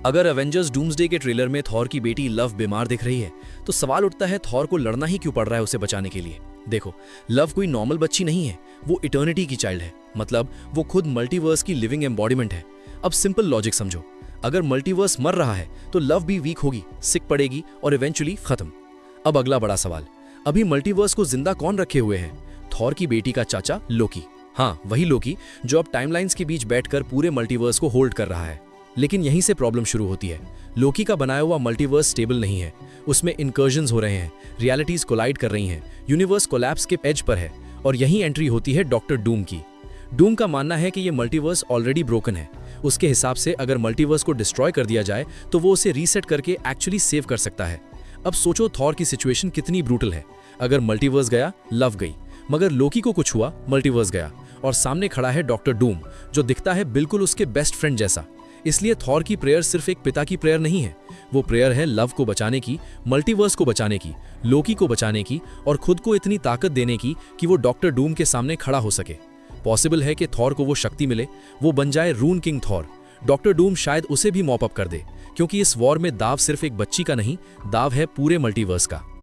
अगर Avengers doomsday के trailer में थॉर की बेटी लव बीमार दिख रही है तो सवाल उठता है थॉर को लड़ना ही क्यों पड़ रहा है उसे बचाने के लिए। देखो, लव कोई नॉर्मल बच्ची नहीं है, वो इटर्निटी की चाइल्ड है, मतलब वो खुद मल्टीवर्स की लिविंग एम्बॉडीमेंट है। अब सिंपल लॉजिक समझो, अगर मल्टीवर्स मर रहा है तो लव भी वीक होगी, सिक पड़ेगी और इवेंचुअली खत्म। अब अगला बड़ा सवाल, अभी मल्टीवर्स को जिंदा कौन रखे हुए है? थॉर की बेटी का चाचा लोकी। हाँ, वही लोकी जो अब टाइमलाइंस के बीच बैठकर पूरे मल्टीवर्स को होल्ड कर रहा है। लेकिन यहीं से प्रॉब्लम शुरू होती है। लोकी का बनाया हुआ मल्टीवर्स स्टेबल नहीं है, उसमें इनकर्जन्स हो रहे हैं, रियलिटीज कोलाइड कर रही हैं, यूनिवर्स कोलैप्स के एज पर है। और यहीं एंट्री होती है डॉक्टर डूम की। डूम का मानना है कि ये मल्टीवर्स ऑलरेडी ब्रोकन है। उसके हिसाब से अगर मल्टीवर्स को डिस्ट्रॉय कर दिया जाए तो वो उसे रीसेट करके एक्चुअली सेव कर सकता है। अब सोचो थॉर की सिचुएशन कितनी ब्रूटल है। अगर मल्टीवर्स गया, लव गई, मगर लोकी को कुछ हुआ, मल्टीवर्स गया, और सामने खड़ा है डॉक्टर डूम जो दिखता है बिल्कुल उसके बेस्ट फ्रेंड जैसा। इसलिए थॉर की प्रेयर सिर्फ एक पिता की प्रेयर नहीं है, वो प्रेयर है लव को बचाने की, मल्टीवर्स को बचाने की, लोकी को बचाने की और खुद को इतनी ताकत देने की कि वो डॉक्टर डूम के सामने खड़ा हो सके। पॉसिबल है कि थॉर को वो शक्ति मिले, वो बन जाए रून किंग थॉर। डॉक्टर डूम शायद उसे भी मॉप अप कर दे, क्योंकि इस वॉर में दाव सिर्फ एक बच्ची का नहीं, दाव है पूरे मल्टीवर्स का।